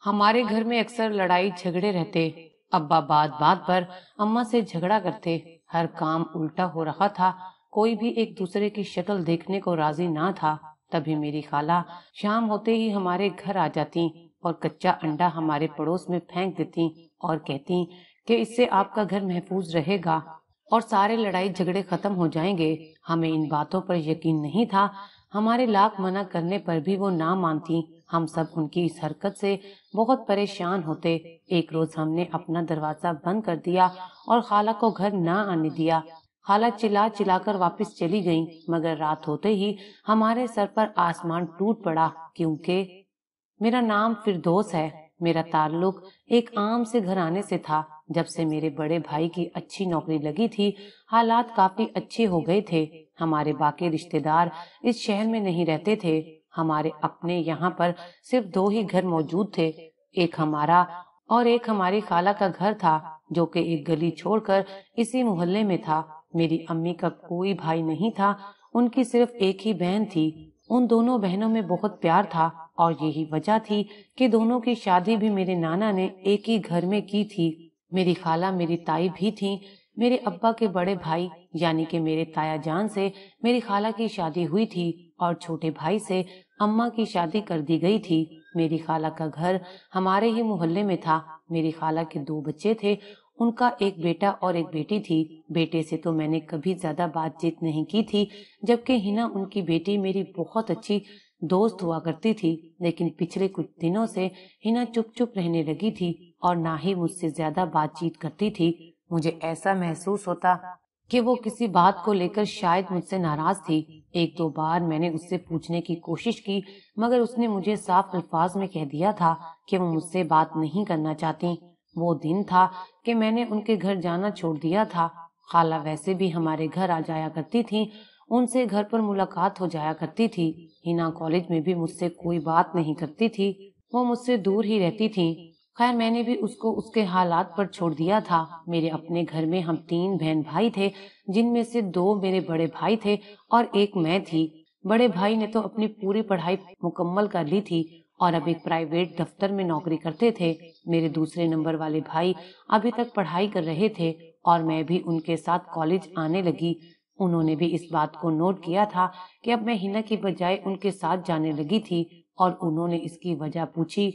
ہمارے گھر میں اکثر لڑائی جھگڑے رہتے۔ ابا بات بات پر اماں سے جھگڑا کرتے، ہر کام الٹا ہو رہا تھا، کوئی بھی ایک دوسرے کی شکل دیکھنے کو راضی نہ تھا۔ تبھی میری خالہ شام ہوتے ہی ہمارے گھر آ جاتی اور کچا انڈا ہمارے پڑوس میں پھینک دیتی اور کہتی کہ اس سے آپ کا گھر محفوظ رہے گا اور سارے لڑائی جھگڑے ختم ہو جائیں گے۔ ہمیں ان باتوں پر یقین نہیں تھا، ہمارے لاکھ منع کرنے پر بھی وہ نہ مانتی۔ ہم سب ان کی اس حرکت سے بہت پریشان ہوتے۔ ایک روز ہم نے اپنا دروازہ بند کر دیا اور خالہ کو گھر نہ آنے دیا۔ خالہ چلا چلا کر واپس چلی گئیں، مگر رات ہوتے ہی ہمارے سر پر آسمان ٹوٹ پڑا، کیونکہ میرا نام فردوس ہے۔ میرا تعلق ایک عام سے گھرانے سے تھا۔ جب سے میرے بڑے بھائی کی اچھی نوکری لگی تھی، حالات کافی اچھے ہو گئے تھے۔ ہمارے باقی رشتے دار اس شہر میں نہیں رہتے تھے۔ ہمارے اپنے یہاں پر صرف 2 ہی گھر موجود تھے، ایک ہمارا اور ایک ہماری خالہ کا گھر تھا، جو کہ ایک گلی چھوڑ کر اسی محلے میں تھا۔ میری امی کا کوئی بھائی نہیں تھا، ان کی صرف ایک ہی بہن تھی۔ ان دونوں بہنوں میں بہت پیار تھا اور یہی وجہ تھی کہ دونوں کی شادی بھی میرے نانا نے ایک ہی گھر میں کی تھی۔ میری خالہ میری تائی بھی تھی۔ میرے ابا کے بڑے بھائی یعنی کہ میرے تایا جان سے میری خالہ کی شادی ہوئی تھی اور چھوٹے بھائی سے اماں کی شادی کر دی گئی تھی۔ میری خالہ کا گھر ہمارے ہی محلے میں تھا۔ میری خالہ کے 2 بچے تھے، ان کا ایک بیٹا اور ایک بیٹی تھی۔ بیٹے سے تو میں نے کبھی زیادہ بات چیت نہیں کی تھی، جبکہ ہنا ان کی بیٹی میری بہت اچھی دوست ہوا کرتی تھی، لیکن پچھلے کچھ دنوں سے ہنا چپ چپ رہنے لگی تھی اور نہ ہی مجھ سے زیادہ بات چیت کرتی تھی۔ مجھے ایسا محسوس ہوتا کہ وہ کسی بات کو لے کر شاید مجھ سے ناراض تھی۔ 1-2 بار میں نے اس سے پوچھنے کی کوشش کی، مگر اس نے مجھے صاف الفاظ میں کہہ دیا تھا کہ وہ مجھ سے بات نہیں کرنا چاہتی۔ وہ دن تھا کہ میں نے ان کے گھر جانا چھوڑ دیا تھا۔ خالہ ویسے بھی ہمارے گھر آ جایا کرتی تھی، ان سے گھر پر ملاقات ہو جایا کرتی تھی۔ ہنا کالج میں بھی مجھ سے کوئی بات نہیں کرتی تھی، وہ مجھ سے دور ہی رہتی تھی۔ خیر میں نے بھی اس کو اس کے حالات پر چھوڑ دیا تھا۔ میرے اپنے گھر میں ہم 3 بہن بھائی تھے، جن میں سے 2 میرے بڑے بھائی تھے اور ایک میں تھی۔ بڑے بھائی نے تو اپنی پوری پڑھائی مکمل کر لی تھی اور اب ایک پرائیویٹ دفتر میں نوکری کرتے تھے۔ میرے دوسرے نمبر والے بھائی ابھی تک پڑھائی کر رہے تھے اور میں بھی ان کے ساتھ کالج آنے لگی۔ انہوں نے بھی اس بات کو نوٹ کیا تھا کہ اب میں ہنا کی بجائے ان کے ساتھ جانے لگی تھی اور انہوں نے اس کی وجہ پوچھی۔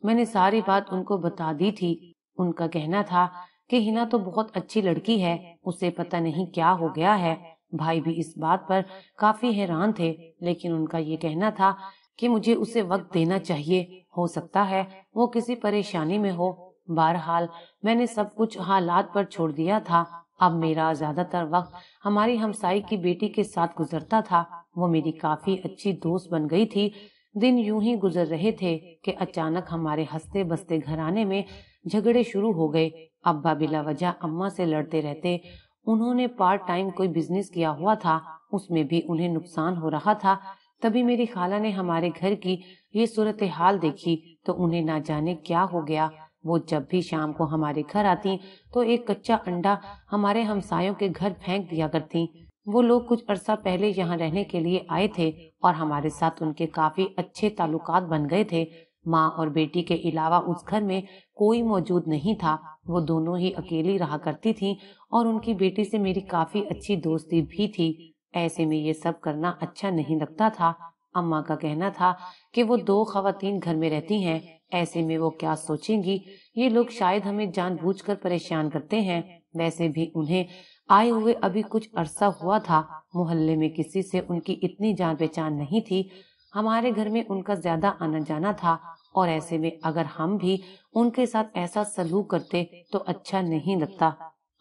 میں نے ساری بات ان کو بتا دی تھی۔ ان کا کہنا تھا کہ ہنا تو بہت اچھی لڑکی ہے، اسے پتہ نہیں کیا ہو گیا ہے۔ بھائی بھی اس بات پر کافی حیران تھے، لیکن ان کا یہ کہنا تھا کہ مجھے اسے وقت دینا چاہیے، ہو سکتا ہے وہ کسی پریشانی میں ہو۔ بہرحال میں نے سب کچھ حالات پر چھوڑ دیا تھا۔ اب میرا زیادہ تر وقت ہماری ہمسائی کی بیٹی کے ساتھ گزرتا تھا۔ وہ میری کافی اچھی دوست بن گئی تھی۔ دن یوں ہی گزر رہے تھے کہ اچانک ہمارے ہنستے بستے گھرانے میں جھگڑے شروع ہو گئے۔ ابا بلا وجہ اماں سے لڑتے رہتے۔ انہوں نے پارٹ ٹائم کوئی بزنس کیا ہوا تھا، اس میں بھی انہیں نقصان ہو رہا تھا۔ تبھی میری خالہ نے ہمارے گھر کی یہ صورتحال دیکھی تو انہیں نہ جانے کیا ہو گیا۔ وہ جب بھی شام کو ہمارے گھر آتی تو ایک کچا انڈا ہمارے ہمسایوں کے گھر پھینک دیا کرتی۔ وہ لوگ کچھ عرصہ پہلے یہاں رہنے کے لیے آئے تھے اور ہمارے ساتھ ان کے کافی اچھے تعلقات بن گئے تھے۔ ماں اور بیٹی کے علاوہ اس گھر میں کوئی موجود نہیں تھا، وہ دونوں ہی اکیلی رہا کرتی تھی اور ان کی بیٹی سے میری کافی اچھی دوستی بھی تھی۔ ایسے میں یہ سب کرنا اچھا نہیں لگتا تھا۔ اماں کا کہنا تھا کہ وہ 2 خواتین گھر میں رہتی ہیں، ایسے میں وہ کیا سوچیں گی، یہ لوگ شاید ہمیں جان بوجھ کر پریشان کرتے ہیں۔ ویسے بھی انہیں آئے ہوئے ابھی کچھ عرصہ ہوا تھا، محلے میں کسی سے ان کی اتنی جان پہچان نہیں تھی۔ ہمارے گھر میں ان کا زیادہ آنا جانا تھا اور ایسے میں اگر ہم بھی ان کے ساتھ ایسا سلوک کرتے تو اچھا نہیں لگتا۔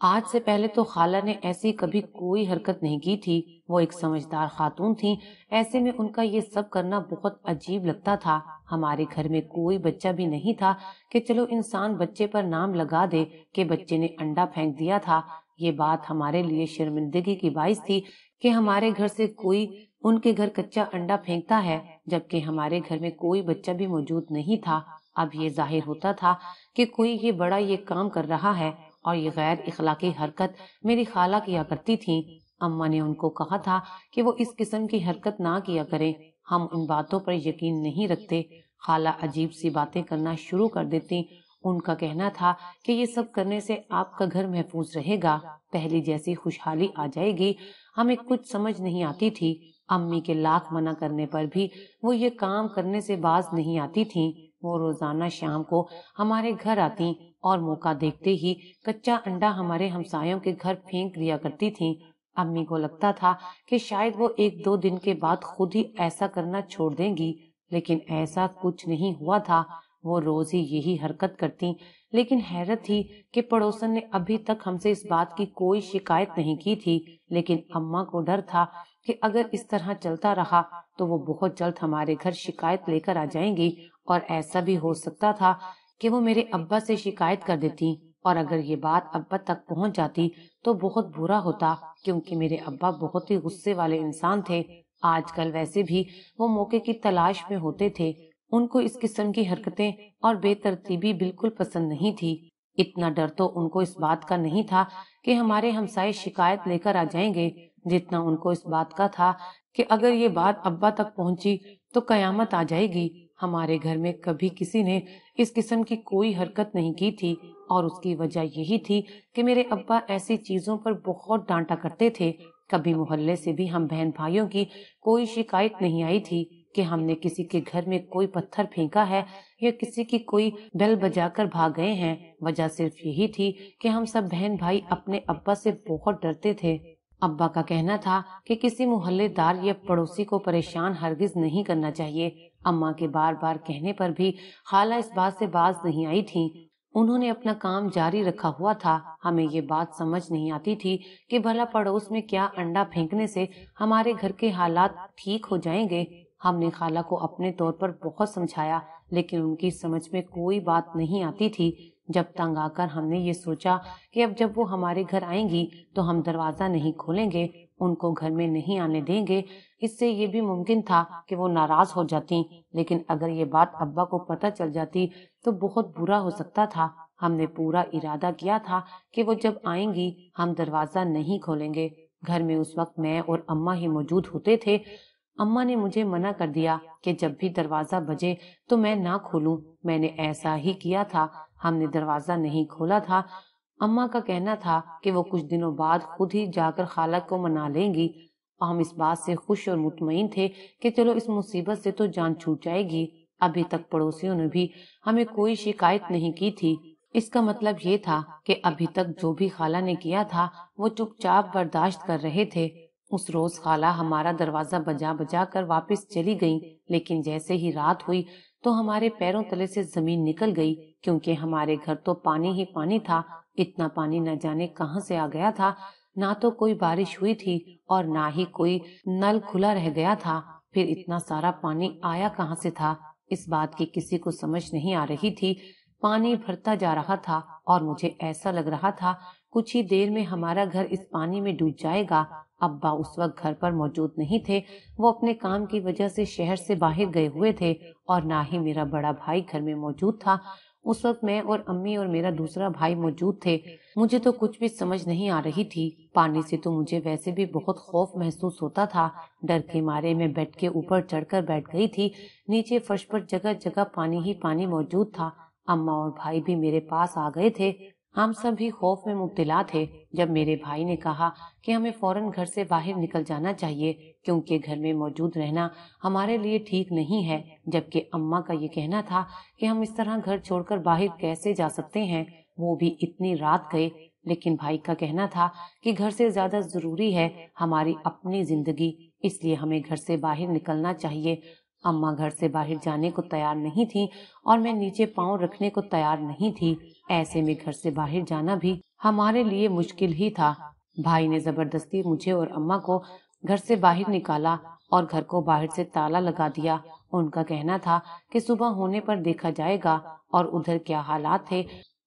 آج سے پہلے تو خالہ نے ایسی کبھی کوئی حرکت نہیں کی تھی، وہ ایک سمجھدار خاتون تھی، ایسے میں ان کا یہ سب کرنا بہت عجیب لگتا تھا۔ ہمارے گھر میں کوئی بچہ بھی نہیں تھا کہ چلو انسان بچے پر نام لگا دے کہ بچے نے انڈا پھینک دیا تھا۔ یہ بات ہمارے لیے شرمندگی کی باعث تھی کہ ہمارے گھر سے کوئی ان کے گھر کچا انڈا پھینکتا ہے، جبکہ ہمارے گھر میں کوئی بچہ بھی موجود نہیں تھا۔ اب یہ ظاہر ہوتا تھا کہ کوئی یہ بڑا یہ کام کر رہا ہے اور یہ غیر اخلاقی حرکت میری خالہ کیا کرتی تھی۔ اماں نے ان کو کہا تھا کہ وہ اس قسم کی حرکت نہ کیا کریں، ہم ان باتوں پر یقین نہیں رکھتے۔ خالہ عجیب سی باتیں کرنا شروع کر دیتی۔ ان کا کہنا تھا کہ یہ سب کرنے سے آپ کا گھر محفوظ رہے گا، پہلی جیسی خوشحالی آ جائے گی۔ ہمیں کچھ سمجھ نہیں آتی تھی، امی کے لاکھ منع کرنے پر بھی وہ یہ کام کرنے سے باز نہیں آتی تھیں۔ وہ روزانہ شام کو ہمارے گھر آتی اور موقع دیکھتے ہی کچا انڈا ہمارے ہمسایوں کے گھر پھینک دیا کرتی تھیں۔ امی کو لگتا تھا کہ شاید وہ ایک دو دن کے بعد خود ہی ایسا کرنا چھوڑ دیں گی، لیکن ایسا کچھ نہیں ہوا تھا۔ وہ روز ہی یہی حرکت کرتی، لیکن حیرت تھی کہ پڑوسن نے ابھی تک ہم سے اس بات کی کوئی شکایت نہیں کی تھی۔ لیکن اماں کو ڈر تھا کہ اگر اس طرح چلتا رہا تو وہ بہت جلد ہمارے گھر شکایت لے کر آ جائیں گی، اور ایسا بھی ہو سکتا تھا کہ وہ میرے ابا سے شکایت کر دیتی، اور اگر یہ بات ابا تک پہنچ جاتی تو بہت برا ہوتا، کیونکہ میرے ابا بہت ہی غصے والے انسان تھے۔ آج کل ویسے بھی وہ موقع کی تلاش میں ہوتے تھے، ان کو اس قسم کی حرکتیں اور بے ترتیبی بالکل پسند نہیں تھی۔ اتنا ڈر تو ان کو اس بات کا نہیں تھا کہ ہمارے ہمسائے شکایت لے کر آ جائیں گے، جتنا ان کو اس بات کا تھا کہ اگر یہ بات ابا تک پہنچی تو قیامت آ جائے گی۔ ہمارے گھر میں کبھی کسی نے اس قسم کی کوئی حرکت نہیں کی تھی، اور اس کی وجہ یہی تھی کہ میرے ابا ایسی چیزوں پر بہت ڈانٹا کرتے تھے۔ کبھی محلے سے بھی ہم بہن بھائیوں کی کوئی شکایت نہیں آئی تھی کہ ہم نے کسی کے گھر میں کوئی پتھر پھینکا ہے یا کسی کی کوئی بیل بجا کر بھاگ گئے ہیں۔ وجہ صرف یہی تھی کہ ہم سب بہن بھائی اپنے ابا سے بہت ڈرتے تھے۔ ابا کا کہنا تھا کہ کسی محلے دار یا پڑوسی کو پریشان ہرگز نہیں کرنا چاہیے۔ اماں کے بار بار کہنے پر بھی خالہ اس بات سے باز نہیں آئی تھی۔ انہوں نے اپنا کام جاری رکھا ہوا تھا۔ ہمیں یہ بات سمجھ نہیں آتی تھی کہ بھلا پڑوس میں کیا انڈا پھینکنے سے ہمارے گھر کے حالات ٹھیک ہو جائیں گے۔ ہم نے خالہ کو اپنے طور پر بہت سمجھایا، لیکن ان کی سمجھ میں کوئی بات نہیں آتی تھی۔ جب تنگ آ کر ہم نے یہ سوچا کہ اب جب وہ ہمارے گھر آئیں گی تو ہم دروازہ نہیں کھولیں گے، ان کو گھر میں نہیں آنے دیں گے۔ اس سے یہ بھی ممکن تھا کہ وہ ناراض ہو جاتی، لیکن اگر یہ بات ابا کو پتہ چل جاتی تو بہت برا ہو سکتا تھا۔ ہم نے پورا ارادہ کیا تھا کہ وہ جب آئیں گی ہم دروازہ نہیں کھولیں گے۔ گھر میں اس وقت میں اور اماں ہی موجود ہوتے تھے۔ اماں نے مجھے منع کر دیا کہ جب بھی دروازہ بجے تو میں نہ کھولوں۔ میں نے ایسا ہی کیا تھا، ہم نے دروازہ نہیں کھولا تھا۔ اماں کا کہنا تھا کہ وہ کچھ دنوں بعد خود ہی جا کر خالہ کو منا لیں گی۔ ہم اس بات سے خوش اور مطمئن تھے کہ چلو اس مصیبت سے تو جان چھوٹ جائے گی۔ ابھی تک پڑوسیوں نے بھی ہمیں کوئی شکایت نہیں کی تھی۔ اس کا مطلب یہ تھا کہ ابھی تک جو بھی خالہ نے کیا تھا وہ چپ چاپ برداشت کر رہے تھے۔ اس روز خالہ ہمارا دروازہ بجا بجا کر واپس چلی گئیں، لیکن جیسے ہی رات ہوئی تو ہمارے پیروں تلے سے زمین نکل گئی، کیونکہ ہمارے گھر تو پانی ہی پانی تھا۔ اتنا پانی نہ جانے کہاں سے آ گیا تھا، نہ تو کوئی بارش ہوئی تھی اور نہ ہی کوئی نل کھلا رہ گیا تھا۔ پھر اتنا سارا پانی آیا کہاں سے تھا، اس بات کی کسی کو سمجھ نہیں آ رہی تھی۔ پانی بھرتا جا رہا تھا اور مجھے ایسا لگ رہا تھا کچھ ہی دیر میں ہمارا گھر اس پانی میں ڈوب جائے گا۔ ابا اس وقت گھر پر موجود نہیں تھے، وہ اپنے کام کی وجہ سے شہر سے باہر گئے ہوئے تھے، اور نہ ہی میرا بڑا بھائی گھر میں موجود تھا۔ اس وقت میں اور امی اور میرا دوسرا بھائی موجود تھے۔ مجھے تو کچھ بھی سمجھ نہیں آ رہی تھی۔ پانی سے تو مجھے ویسے بھی بہت خوف محسوس ہوتا تھا۔ ڈر کے مارے میں بیڈ کے اوپر چڑھ کر بیٹھ گئی تھی۔ نیچے فرش پر جگہ جگہ پانی ہی پانی موجود تھا۔ اماں اور بھائی بھی میرے پاس آ گئے تھے۔ ہم سب بھی خوف میں مبتلا تھے۔ جب میرے بھائی نے کہا کہ ہمیں فوراً گھر سے باہر نکل جانا چاہیے، کیونکہ گھر میں موجود رہنا ہمارے لیے ٹھیک نہیں ہے، جبکہ اماں کا یہ کہنا تھا کہ ہم اس طرح گھر چھوڑ کر باہر کیسے جا سکتے ہیں، وہ بھی اتنی رات گئے۔ لیکن بھائی کا کہنا تھا کہ گھر سے زیادہ ضروری ہے ہماری اپنی زندگی، اس لیے ہمیں گھر سے باہر نکلنا چاہیے۔ اماں گھر سے باہر جانے کو تیار نہیں تھی اور میں نیچے پاؤں رکھنے کو تیار نہیں تھی۔ ایسے میں گھر سے باہر جانا بھی ہمارے لیے مشکل ہی تھا۔ بھائی نے زبردستی مجھے اور اماں کو گھر سے باہر نکالا اور گھر کو باہر سے تالا لگا دیا۔ ان کا کہنا تھا کہ صبح ہونے پر دیکھا جائے گا، اور ادھر کیا حالات تھے،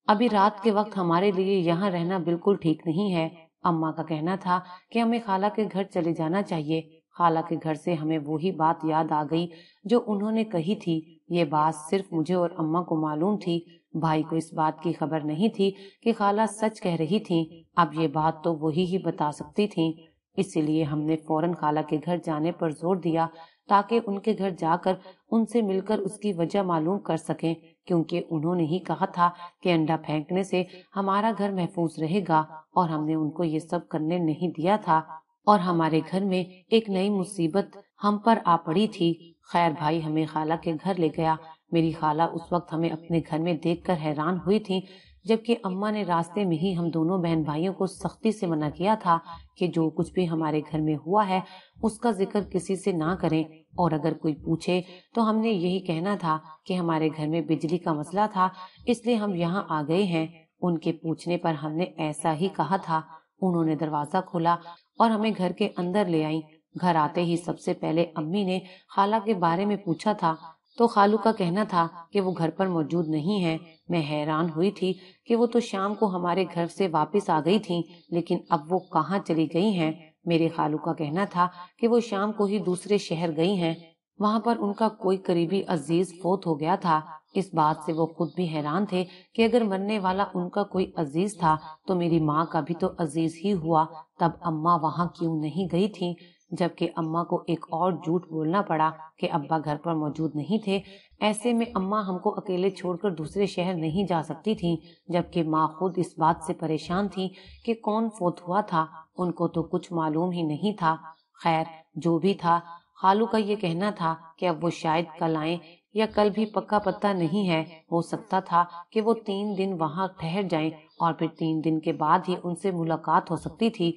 ابھی رات کے وقت ہمارے لیے یہاں رہنا بالکل ٹھیک نہیں ہے۔ اماں کا کہنا تھا کہ ہمیں خالہ کے گھر چلے جانا چاہیے۔ خالہ کے گھر سے ہمیں وہی بات یاد آ گئی جو انہوں نے کہی تھی۔ یہ بات صرف مجھے اور اماں کو معلوم تھی، بھائی کو اس بات کی خبر نہیں تھی کہ خالہ سچ کہہ رہی تھیں۔ اب یہ بات تو وہی ہی بتا سکتی تھیں، اسی لیے ہم نے فوراً خالہ کے گھر جانے پر زور دیا۔ تاکہ ان کے گھر جا کر ان سے مل کر اس کی وجہ معلوم کر سکیں، کیونکہ انہوں نے ہی کہا تھا کہ انڈا پھینکنے سے ہمارا گھر محفوظ رہے گا، اور ہم نے ان کو یہ سب کرنے نہیں دیا تھا، اور ہمارے گھر میں ایک نئی مصیبت ہم پر آ پڑی تھی۔ خیر بھائی ہمیں خالہ کے گھر لے گیا۔ میری خالہ اس وقت ہمیں اپنے گھر میں دیکھ کر حیران ہوئی تھی، جبکہ اماں نے راستے میں ہی ہم دونوں بہن بھائیوں کو سختی سے منع کیا تھا کہ جو کچھ بھی ہمارے گھر میں ہوا ہے اس کا ذکر کسی سے نہ کریں، اور اگر کوئی پوچھے تو ہم نے یہی کہنا تھا کہ ہمارے گھر میں بجلی کا مسئلہ تھا، اس لیے ہم یہاں آ گئے ہیں۔ ان کے پوچھنے پر ہم نے ایسا ہی کہا تھا۔ انہوں نے دروازہ کھولا اور ہمیں گھر کے اندر لے آئیں۔ گھر آتے ہی سب سے پہلے امی نے خالہ کے بارے میں پوچھا تھا، تو خالو کا کہنا تھا کہ وہ گھر پر موجود نہیں ہے۔ میں حیران ہوئی تھی کہ وہ تو شام کو ہمارے گھر سے واپس آ گئی تھیں، لیکن اب وہ کہاں چلی گئی ہیں؟ میرے خالو کا کہنا تھا کہ وہ شام کو ہی دوسرے شہر گئی ہیں، وہاں پر ان کا کوئی قریبی عزیز فوت ہو گیا تھا۔ اس بات سے وہ خود بھی حیران تھے کہ اگر مرنے والا ان کا کوئی عزیز تھا تو میری ماں کا بھی تو عزیز ہی ہوا، تب اماں وہاں کیوں نہیں گئی تھی؟ جبکہ اماں کو ایک اور جھوٹ بولنا پڑا کہ ابا گھر پر موجود نہیں تھے۔ ایسے میں اماں ہم کو اکیلے چھوڑ کر دوسرے شہر نہیں جا سکتی تھی، جبکہ ماں خود اس بات سے پریشان تھی کہ کون فوت ہوا تھا، ان کو تو کچھ معلوم ہی نہیں تھا۔ خیر جو بھی تھا، خالو کا یہ کہنا تھا کہ اب وہ شاید کل آئیں یا کل بھی پکا پتہ نہیں ہے، ہو سکتا تھا کہ وہ 3 دن وہاں ٹھہر جائیں اور پھر 3 دن کے بعد ہی ان سے ملاقات ہو سکتی تھی۔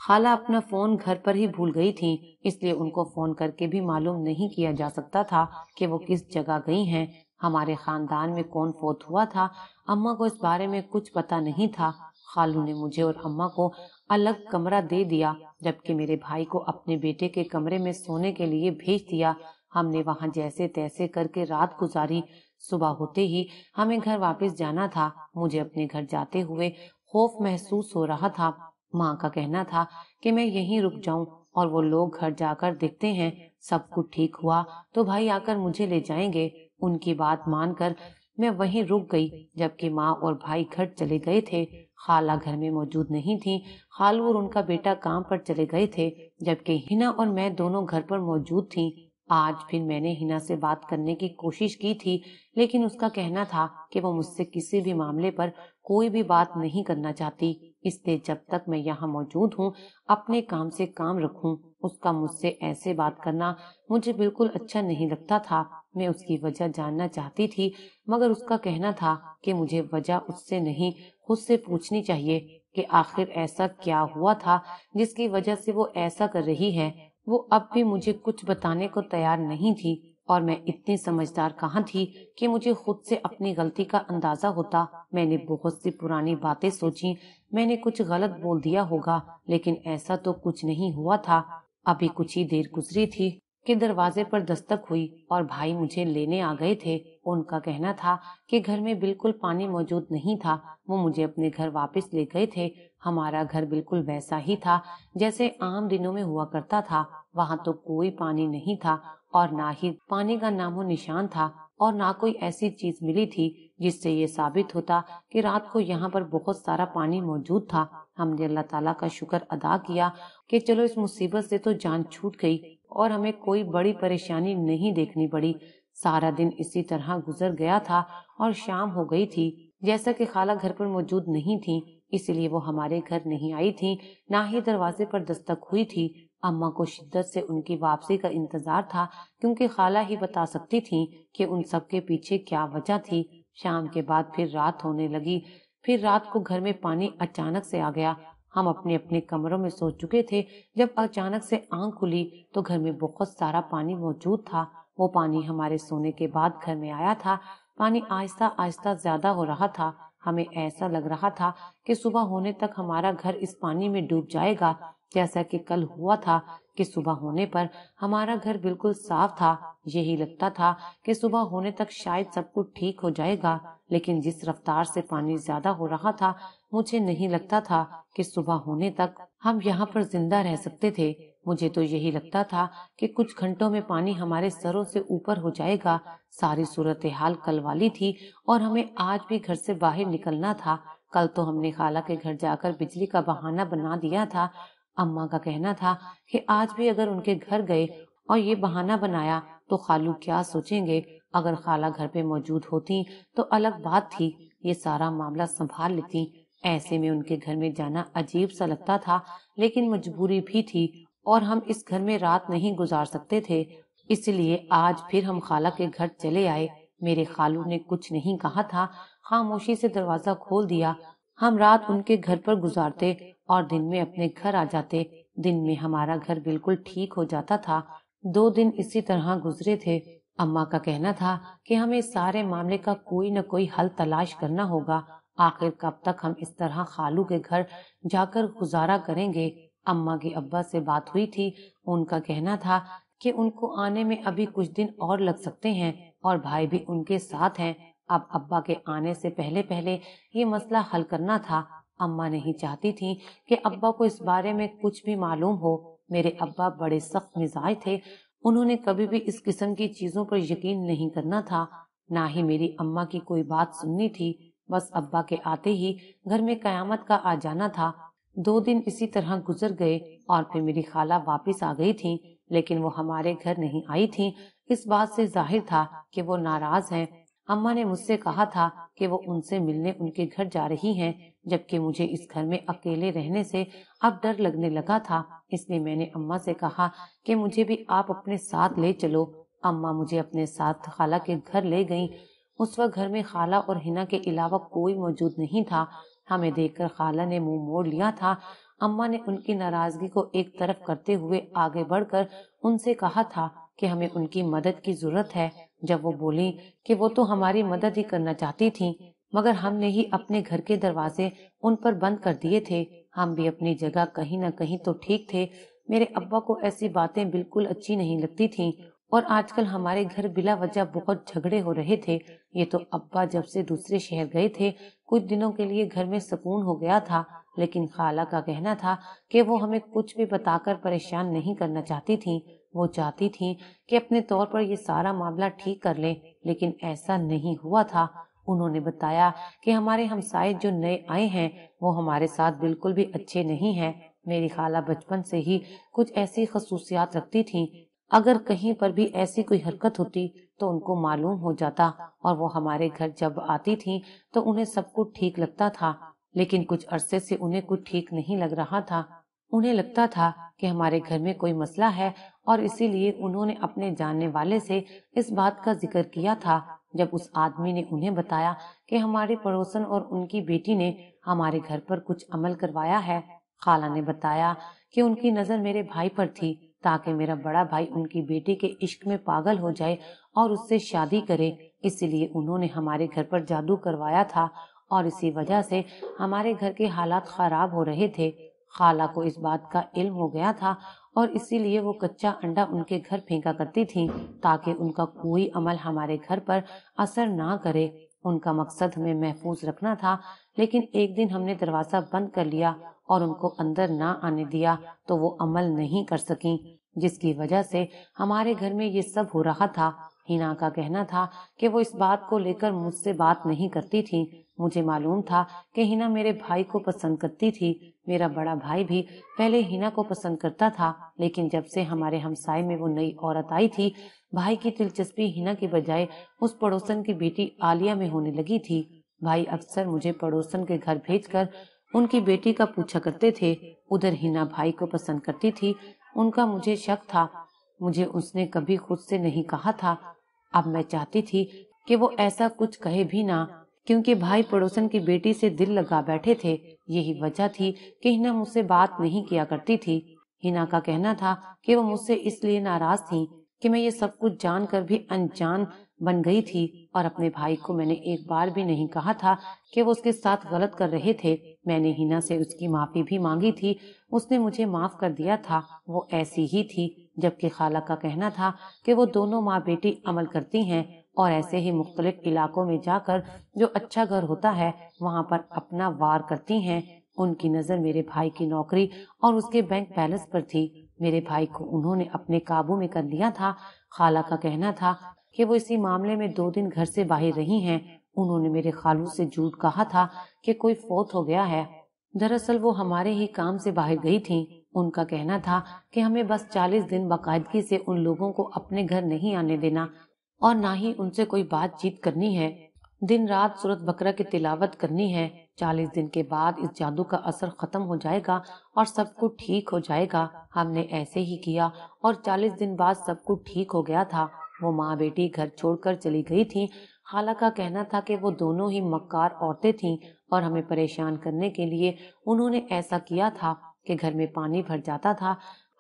خالہ اپنا فون گھر پر ہی بھول گئی تھی، اس لیے ان کو فون کر کے بھی معلوم نہیں کیا جا سکتا تھا کہ وہ کس جگہ گئی ہیں۔ ہمارے خاندان میں کون فوت ہوا تھا، اماں کو اس بارے میں کچھ پتا نہیں تھا۔ خالو نے مجھے اور اماں کو الگ کمرہ دے دیا، جبکہ میرے بھائی کو اپنے بیٹے کے کمرے میں سونے کے لیے بھیج دیا۔ ہم نے وہاں جیسے تیسے کر کے رات گزاری۔ صبح ہوتے ہی ہمیں گھر واپس جانا تھا۔ مجھے اپنے گھر جاتے ہوئے خوف محسوس ہو رہا تھا۔ ماں کا کہنا تھا کہ میں یہیں رک جاؤں اور وہ لوگ گھر جا کر دیکھتے ہیں سب کچھ ٹھیک ہوا تو بھائی آ کر مجھے لے جائیں گے۔ ان کی بات مان کر میں وہیں رک گئی، جبکہ ماں اور بھائی گھر چلے گئے تھے۔ خالہ گھر میں موجود نہیں تھی، خالو اور ان کا بیٹا کام پر چلے گئے تھے، جبکہ ہنا اور میں دونوں گھر پر موجود تھیں۔ آج پھر میں نے ہنا سے بات کرنے کی کوشش کی تھی، لیکن اس کا کہنا تھا کہ وہ مجھ سے کسی بھی معاملے پر کوئی بھی بات نہیں کرنا چاہتی، اس لیے جب تک میں یہاں موجود ہوں اپنے کام سے کام رکھوں۔ اس کا مجھ سے ایسے بات کرنا مجھے بالکل اچھا نہیں لگتا تھا۔ میں اس کی وجہ جاننا چاہتی تھی، مگر اس کا کہنا تھا کہ مجھے وجہ اس سے نہیں خود سے پوچھنی چاہیے کہ آخر ایسا کیا ہوا تھا جس کی وجہ سے وہ ایسا کر رہی ہے۔ وہ اب بھی مجھے کچھ بتانے کو تیار نہیں تھی، اور میں اتنی سمجھدار کہاں تھی کہ مجھے خود سے اپنی غلطی کا اندازہ ہوتا۔ میں نے بہت سی پرانی باتیں سوچی، میں نے کچھ غلط بول دیا ہوگا، لیکن ایسا تو کچھ نہیں ہوا تھا۔ ابھی کچھ ہی دیر گزری تھی کہ دروازے پر دستک ہوئی اور بھائی مجھے لینے آ گئے تھے۔ ان کا کہنا تھا کہ گھر میں بالکل پانی موجود نہیں تھا، وہ مجھے اپنے گھر واپس لے گئے تھے۔ ہمارا گھر بالکل ویسا ہی تھا جیسے عام دنوں میں ہوا کرتا تھا، وہاں تو کوئی پانی نہیں تھا اور نہ ہی پانی کا نام و نشان تھا، اور نہ کوئی ایسی چیز ملی تھی جس سے یہ ثابت ہوتا کہ رات کو یہاں پر بہت سارا پانی موجود تھا۔ ہم نے اللہ تعالیٰ کا شکر ادا کیا کہ چلو اس مصیبت سے تو جان چھوٹ گئی اور ہمیں کوئی بڑی پریشانی نہیں دیکھنی پڑی۔ سارا دن اسی طرح گزر گیا تھا اور شام ہو گئی تھی۔ جیسا کہ خالہ گھر پر موجود نہیں تھی، اس لیے وہ ہمارے گھر نہیں آئی تھی، نہ ہی دروازے پر دستک ہوئی تھی۔ اماں کو شدت سے ان کی واپسی کا انتظار تھا، کیونکہ خالہ ہی بتا سکتی تھی کہ ان سب کے پیچھے کیا وجہ تھی۔ شام کے بعد پھر رات ہونے لگی، پھر رات کو گھر میں پانی اچانک سے آ گیا۔ ہم اپنے اپنے کمروں میں سو چکے تھے، جب اچانک سے آنکھ کھلی تو گھر میں بہت سارا پانی موجود تھا۔ وہ پانی ہمارے سونے کے بعد گھر میں آیا تھا۔ پانی آہستہ آہستہ زیادہ ہو رہا تھا۔ ہمیں ایسا لگ رہا تھا کہ صبح ہونے تک ہمارا گھر اس پانی میں ڈوب جائے گا، جیسا کہ کل ہوا تھا کہ صبح ہونے پر ہمارا گھر بالکل صاف تھا۔ یہی لگتا تھا کہ صبح ہونے تک شاید سب کچھ ٹھیک ہو جائے گا، لیکن جس رفتار سے پانی زیادہ ہو رہا تھا مجھے نہیں لگتا تھا کہ صبح ہونے تک ہم یہاں پر زندہ رہ سکتے تھے۔ مجھے تو یہی لگتا تھا کہ کچھ گھنٹوں میں پانی ہمارے سروں سے اوپر ہو جائے گا۔ ساری صورتحال کل والی تھی اور ہمیں آج بھی گھر سے باہر نکلنا تھا۔ کل تو ہم نے خالہ کے گھر جا کر بجلی کا بہانہ بنا دیا تھا۔ اماں کا کہنا تھا کہ آج بھی اگر ان کے گھر گئے اور یہ بہانہ بنایا تو خالو کیا سوچیں گے؟ اگر خالہ گھر پہ موجود ہوتی تو الگ بات تھی، یہ سارا معاملہ سنبھال لیتی۔ ایسے میں ان کے گھر میں جانا عجیب سا لگتا تھا، لیکن مجبوری بھی تھی اور ہم اس گھر میں رات نہیں گزار سکتے تھے، اس لیے آج پھر ہم خالہ کے گھر چلے آئے۔ میرے خالو نے کچھ نہیں کہا تھا، خاموشی سے دروازہ کھول دیا۔ ہم رات ان کے گھر پر گزارتے اور دن میں اپنے گھر آ جاتے۔ دن میں ہمارا گھر بالکل ٹھیک ہو جاتا تھا۔ 2 دن اسی طرح گزرے تھے۔ اماں کا کہنا تھا کہ ہمیں سارے معاملے کا کوئی نہ کوئی حل تلاش کرنا ہوگا۔ آخر کب تک ہم اس طرح خالو کے گھر جا کر گزارا کریں گے؟ اماں کے ابا سے بات ہوئی تھی، ان کا کہنا تھا کہ ان کو آنے میں ابھی کچھ دن اور لگ سکتے ہیں اور بھائی بھی ان کے ساتھ ہیں۔ اب ابا کے آنے سے پہلے پہلے یہ مسئلہ حل کرنا تھا۔ اماں نہیں چاہتی تھی کہ ابا کو اس بارے میں کچھ بھی معلوم ہو۔ میرے ابا بڑے سخت مزاج تھے، انہوں نے کبھی بھی اس قسم کی چیزوں پر یقین نہیں کرنا تھا، نہ ہی میری اماں کی کوئی بات سننی تھی۔ بس ابا کے آتے ہی گھر میں قیامت کا آ جانا تھا۔ 2 دن اسی طرح گزر گئے اور پھر میری خالہ واپس آ گئی تھی، لیکن وہ ہمارے گھر نہیں آئی تھی۔ اس بات سے ظاہر تھا کہ وہ ناراض ہیں۔ اماں نے مجھ سے کہا تھا کہ وہ ان سے ملنے ان کے گھر جا رہی ہیں، جبکہ مجھے اس گھر میں اکیلے رہنے سے اب ڈر لگنے لگا تھا۔ اس لیے میں نے اماں سے کہا کہ مجھے بھی آپ اپنے ساتھ لے چلو۔ اماں مجھے اپنے ساتھ خالہ کے گھر لے گئیں۔ اس وقت گھر میں خالہ اور حنا کے علاوہ کوئی موجود نہیں تھا۔ ہمیں دیکھ کر خالہ نے منہ موڑ لیا تھا۔ اماں نے ان کی ناراضگی کو ایک طرف کرتے ہوئے آگے بڑھ کر ان سے کہا تھا کہ ہمیں ان کی مدد کی ضرورت ہے۔ جب وہ بولیں کہ وہ تو ہماری مدد ہی کرنا چاہتی تھیں، مگر ہم نے ہی اپنے گھر کے دروازے ان پر بند کر دیے تھے۔ ہم بھی اپنی جگہ کہیں نہ کہیں تو ٹھیک تھے۔ میرے ابا کو ایسی باتیں بالکل اچھی نہیں لگتی تھیں اور آج کل ہمارے گھر بلا وجہ بہت جھگڑے ہو رہے تھے۔ یہ تو ابا جب سے دوسرے شہر گئے تھے کچھ دنوں کے لیے گھر میں سکون ہو گیا تھا، لیکن خالہ کا کہنا تھا کہ وہ ہمیں کچھ بھی بتا کر پریشان نہیں کرنا چاہتی تھیں۔ وہ چاہتی تھیں کہ اپنے طور پر یہ سارا معاملہ ٹھیک کر لیں، لیکن ایسا نہیں ہوا تھا۔ انہوں نے بتایا کہ ہمارے ہمسائے جو نئے آئے ہیں وہ ہمارے ساتھ بالکل بھی اچھے نہیں ہیں۔ میری خالہ بچپن سے ہی کچھ ایسی خصوصیات رکھتی تھیں، اگر کہیں پر بھی ایسی کوئی حرکت ہوتی تو ان کو معلوم ہو جاتا، اور وہ ہمارے گھر جب آتی تھیں تو انہیں سب کچھ ٹھیک لگتا تھا، لیکن کچھ عرصے سے انہیں کچھ ٹھیک نہیں لگ رہا تھا۔ انہیں لگتا تھا کہ ہمارے گھر میں کوئی مسئلہ ہے، اور اسی لیے انہوں نے اپنے جاننے والے سے اس بات کا ذکر کیا تھا۔ جب اس آدمی نے انہیں بتایا کہ ہماری پڑوسن اور ان کی بیٹی نے ہمارے گھر پر کچھ عمل کروایا ہے، خالہ نے بتایا کہ ان کی نظر میرے بھائی پر تھی تاکہ میرا بڑا بھائی ان کی بیٹی کے عشق میں پاگل ہو جائے اور اس سے شادی کرے، اسی لیے انہوں نے ہمارے گھر پر جادو کروایا تھا، اور اسی وجہ سے ہمارے گھر کے حالات خراب ہو رہے تھے۔ خالہ کو اس بات کا علم ہو گیا تھا اور اسی لیے وہ کچا انڈا ان کے گھر پھینکا کرتی تھیں تاکہ ان کا کوئی عمل ہمارے گھر پر اثر نہ کرے۔ ان کا مقصد ہمیں محفوظ رکھنا تھا، لیکن ایک دن ہم نے دروازہ بند کر لیا اور ان کو اندر نہ آنے دیا تو وہ عمل نہیں کر سکیں، جس کی وجہ سے ہمارے گھر میں یہ سب ہو رہا تھا۔ ہنا کا کہنا تھا کہ وہ اس بات کو لے کر مجھ سے بات نہیں کرتی تھی۔ مجھے معلوم تھا کہ ہنا میرے بھائی کو پسند کرتی تھی۔ میرا بڑا بھائی بھی پہلے ہنا کو پسند کرتا تھا، لیکن جب سے ہمارے ہمسائے میں وہ نئی عورت آئی تھی، بھائی کی دلچسپی ہنا کی بجائے اس پڑوسن کی بیٹی عالیہ میں ہونے لگی تھی۔ بھائی اکثر مجھے پڑوسن کے گھر بھیج کر ان کی بیٹی کا پوچھا کرتے تھے۔ ادھر ہنا بھائی کو پسند کرتی تھی، ان کا مجھے شک تھا، مجھے اس نے کبھی خود سے نہیں کہا تھا۔ اب میں چاہتی تھی کہ وہ ایسا کچھ کہے بھی نہ، کیونکہ بھائی پڑوسن کی بیٹی سے دل لگا بیٹھے تھے۔ یہی وجہ تھی کہ ہنا مجھ سے بات نہیں کیا کرتی تھی۔ ہنا کا کہنا تھا کہ وہ مجھ سے اس لیے ناراض تھی کہ میں یہ سب کچھ جان کر بھی انجان بن گئی تھی، اور اپنے بھائی کو میں نے ایک بار بھی نہیں کہا تھا کہ وہ اس کے ساتھ غلط کر رہے تھے۔ میں نے ہنا سے اس کی معافی بھی مانگی تھی، اس نے مجھے معاف کر دیا تھا، وہ ایسی ہی تھی۔ جبکہ خالہ کا کہنا تھا کہ وہ دونوں ماں بیٹی عمل کرتی ہیں اور ایسے ہی مختلف علاقوں میں جا کر جو اچھا گھر ہوتا ہے وہاں پر اپنا وار کرتی ہیں۔ ان کی نظر میرے بھائی کی نوکری اور اس کے بینک بیلنس پر تھی۔ میرے بھائی کو انہوں نے اپنے قابو میں کر لیا تھا۔ خالہ کا کہنا تھا کہ وہ اسی معاملے میں 2 دن گھر سے باہر رہی ہیں۔ انہوں نے میرے خالو سے جھوٹ کہا تھا کہ کوئی فوت ہو گیا ہے، دراصل وہ ہمارے ہی کام سے باہر گئی تھیں۔ ان کا کہنا تھا کہ ہمیں بس 40 دن باقاعدگی سے ان لوگوں کو اپنے گھر نہیں آنے دینا اور نہ ہی ان سے کوئی بات چیت کرنی ہے، دن رات سورۃ بقرہ کی تلاوت کرنی ہے۔ 40 دن کے بعد اس جادو کا اثر ختم ہو جائے گا اور سب کچھ ٹھیک ہو جائے گا۔ ہم نے ایسے ہی کیا اور 40 دن بعد سب کچھ ٹھیک ہو گیا تھا۔ وہ ماں بیٹی گھر چھوڑ کر چلی گئی تھی۔ خالہ کا کہنا تھا کہ وہ دونوں ہی مکار عورتیں تھیں اور ہمیں پریشان کرنے کے لیے انہوں نے ایسا کیا تھا کہ گھر میں پانی بھر جاتا تھا۔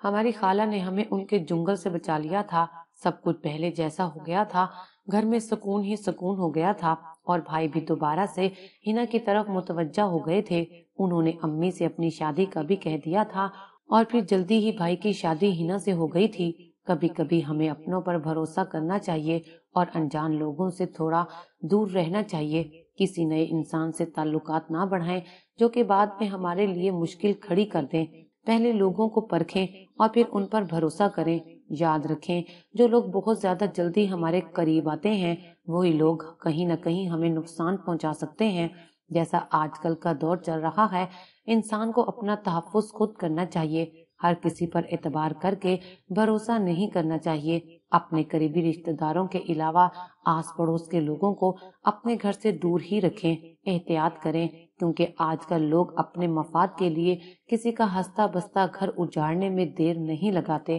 ہماری خالہ نے ہمیں ان کے جنگل سے بچا لیا تھا۔ سب کچھ پہلے جیسا ہو گیا تھا، گھر میں سکون ہی سکون ہو گیا تھا اور بھائی بھی دوبارہ سے ہنا کی طرف متوجہ ہو گئے تھے۔ انہوں نے امی سے اپنی شادی کا بھی کہہ دیا تھا اور پھر جلدی ہی بھائی کی شادی ہنا سے ہو گئی تھی۔ کبھی کبھی ہمیں اپنوں پر بھروسہ کرنا چاہیے اور انجان لوگوں سے تھوڑا دور رہنا چاہیے۔ کسی نئے انسان سے تعلقات نہ بڑھائیں جو کہ بعد میں ہمارے لیے مشکل کھڑی کر دیں۔ پہلے لوگوں کو پرکھیں اور پھر ان پر بھروسہ کریں۔ یاد رکھیں، جو لوگ بہت زیادہ جلدی ہمارے قریب آتے ہیں وہی لوگ کہیں نہ کہیں ہمیں نقصان پہنچا سکتے ہیں۔ جیسا آج کل کا دور چل رہا ہے، انسان کو اپنا تحفظ خود کرنا چاہیے۔ ہر کسی پر اعتبار کر کے بھروسہ نہیں کرنا چاہیے۔ اپنے قریبی رشتہ داروں کے علاوہ آس پڑوس کے لوگوں کو اپنے گھر سے دور ہی رکھیں۔ احتیاط کریں کیونکہ آج کل لوگ اپنے مفاد کے لیے کسی کا ہنستا بستا گھر اجاڑنے میں دیر نہیں لگاتے۔